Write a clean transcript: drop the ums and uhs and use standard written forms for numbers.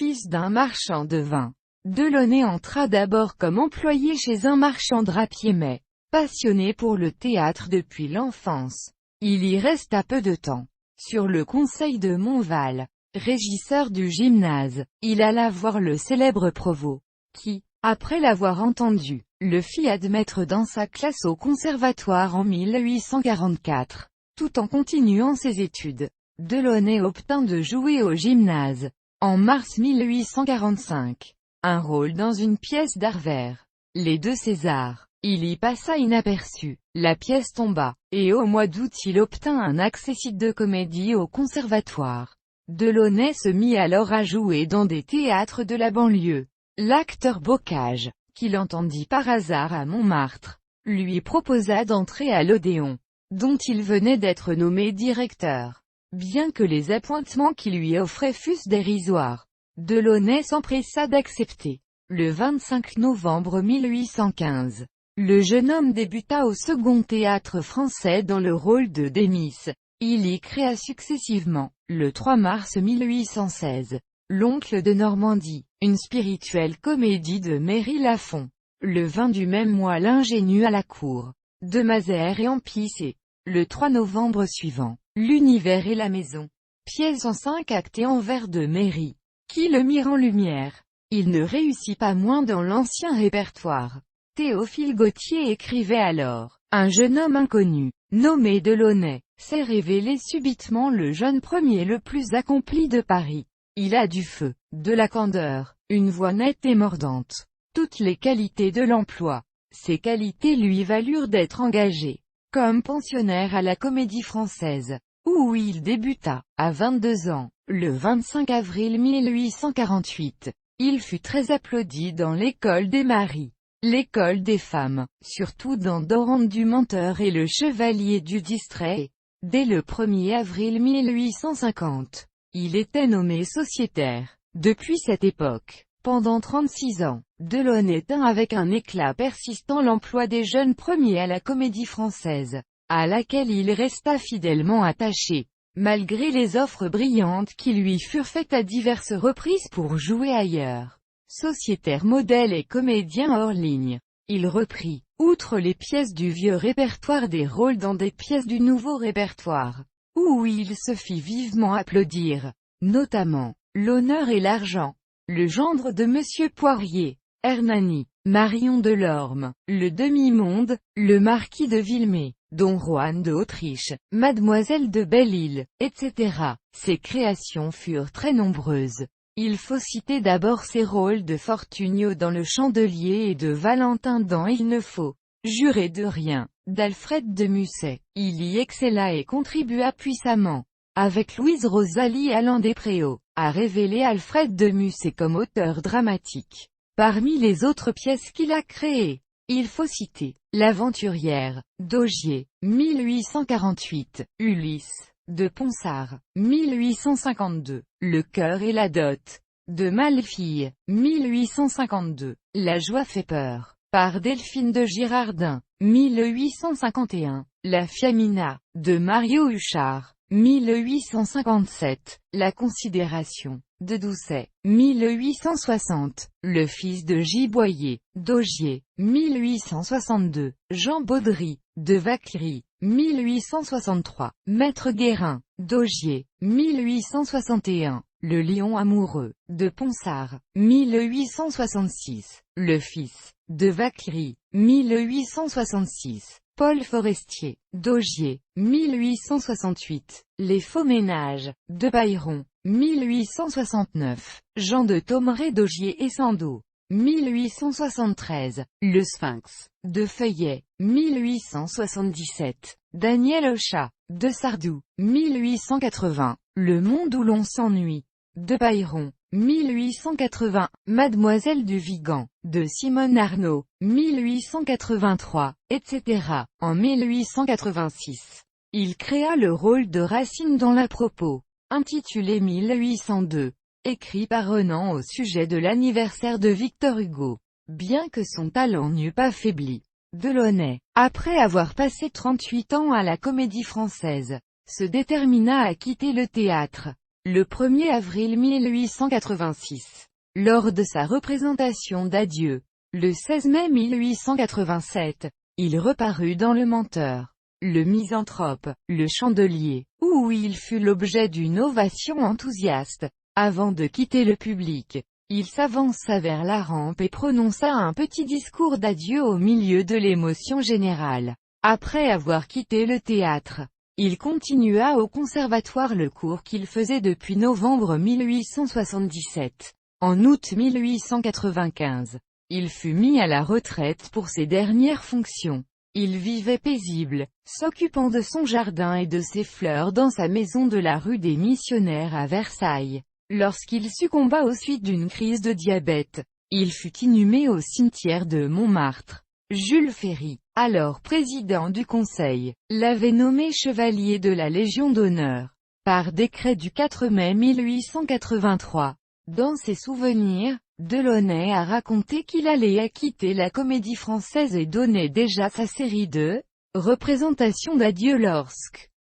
fils d'un marchand de vin. Delaunay entra d'abord comme employé chez un marchand drapier mais, passionné pour le théâtre depuis l'enfance, il y resta peu de temps. Sur le conseil de Montval, régisseur du gymnase, il alla voir le célèbre Provost, qui, après l'avoir entendu, le fit admettre dans sa classe au conservatoire en 1844. Tout en continuant ses études, Delaunay obtint de jouer au gymnase, en mars 1845, un rôle dans une pièce d'Arvers, Les Deux Césars. Il y passa inaperçu, la pièce tomba, et au mois d'août il obtint un accessit de comédie au conservatoire. Delaunay se mit alors à jouer dans des théâtres de la banlieue. L'acteur Bocage, qui l'entendit par hasard à Montmartre, lui proposa d'entrer à l'Odéon, dont il venait d'être nommé directeur. Bien que les appointements qu'il lui offrait fussent dérisoires, Delaunay s'empressa d'accepter. Le 25 novembre 1815, le jeune homme débuta au Second Théâtre Français dans le rôle de Démis. Il y créa successivement, le 3 mars 1816, L'Oncle de Normandie, une spirituelle comédie de Méry Lafon. Le 20 du même mois L'Ingénu à la cour, de Mazères et Ampis et, le 3 novembre suivant, L'Univers et la Maison, pièce en 5 actes et en vers de Méry, qui le mirent en lumière. Il ne réussit pas moins dans l'ancien répertoire. Théophile Gautier écrivait alors, « Un jeune homme inconnu, nommé Delaunay, s'est révélé subitement le jeune premier le plus accompli de Paris. Il a du feu, de la candeur, une voix nette et mordante, toutes les qualités de l'emploi. Ces qualités lui valurent d'être engagé, comme pensionnaire à la Comédie Française, où il débuta, à 22 ans, le 25 avril 1848. Il fut très applaudi dans l'école des maris. L'école des femmes, surtout dans Dorante du Menteur et le Chevalier du Distrait. Dès le 1er avril 1850, il était nommé sociétaire. Depuis cette époque, pendant 36 ans, Delaunay tint avec un éclat persistant l'emploi des jeunes premiers à la Comédie Française, à laquelle il resta fidèlement attaché, malgré les offres brillantes qui lui furent faites à diverses reprises pour jouer ailleurs. Sociétaire modèle et comédien hors ligne, il reprit, outre les pièces du vieux répertoire, des rôles dans des pièces du nouveau répertoire, où il se fit vivement applaudir, notamment, L'Honneur et l'Argent, Le Gendre de Monsieur Poirier, Hernani, Marion Delorme, Le Demi-Monde, Le Marquis de Villemé, Don Juan d'Autriche, Mademoiselle de Belle-Île, etc. Ses créations furent très nombreuses. Il faut citer d'abord ses rôles de Fortunio dans Le Chandelier et de Valentin dans Il ne faut jurer de rien, d'Alfred de Musset. Il y excella et contribua puissamment, avec Louise Rosalie Allan-Despréaux, à révéler Alfred de Musset comme auteur dramatique. Parmi les autres pièces qu'il a créées, il faut citer L'Aventurière, d'Augier, 1848, Ulysse, de Ponsard, 1852, Le Cœur et la Dot, de Malefille, 1852, La Joie fait peur, par Delphine de Girardin, 1851, La Fiamina, de Mario Huchard, 1857, La Considération, de Doucet, 1860, Le Fils de Giboyer, d'Augier, 1862, Jean Baudry, de Vacquerie, 1863, Maître Guérin, d'Augier, 1861, Le Lion amoureux, de Ponsard, 1866, Le Fils, de Vacquerie, 1866, Paul Forestier, d'Augier, 1868, Les Faux Ménages, de Bailleron, 1869, Jean de Thomeray d'Augier et Sandeau, 1873, Le Sphinx, de Feuillet, 1877, Daniel Ocha, de Sardou, 1880, Le Monde où l'on s'ennuie, de Bailleron, 1880, Mademoiselle du Vigan, de Simone Arnaud, 1883, etc. En 1886, il créa le rôle de Racine dans l'à propos, intitulé 1802, écrit par Renan au sujet de l'anniversaire de Victor Hugo. Bien que son talent n'eût pas faibli, Delaunay, après avoir passé 38 ans à la Comédie Française, se détermina à quitter le théâtre. le 1er avril 1886. Lors de sa représentation d'Adieu, le 16 mai 1887, il reparut dans Le Menteur, Le Misanthrope, Le Chandelier, où il fut l'objet d'une ovation enthousiaste. Avant de quitter le public, il s'avança vers la rampe et prononça un petit discours d'adieu au milieu de l'émotion générale. Après avoir quitté le théâtre, il continua au conservatoire le cours qu'il faisait depuis novembre 1877. En août 1895, il fut mis à la retraite pour ses dernières fonctions. Il vivait paisible, s'occupant de son jardin et de ses fleurs dans sa maison de la rue des Missionnaires à Versailles. Lorsqu'il succomba aux suites d'une crise de diabète, il fut inhumé au cimetière de Montmartre. Jules Ferry, alors président du Conseil, l'avait nommé chevalier de la Légion d'honneur, par décret du 4 mai 1883. Dans ses souvenirs, Delaunay a raconté qu'il allait quitter la Comédie Française et donnait déjà sa série de représentations d'adieu lorsque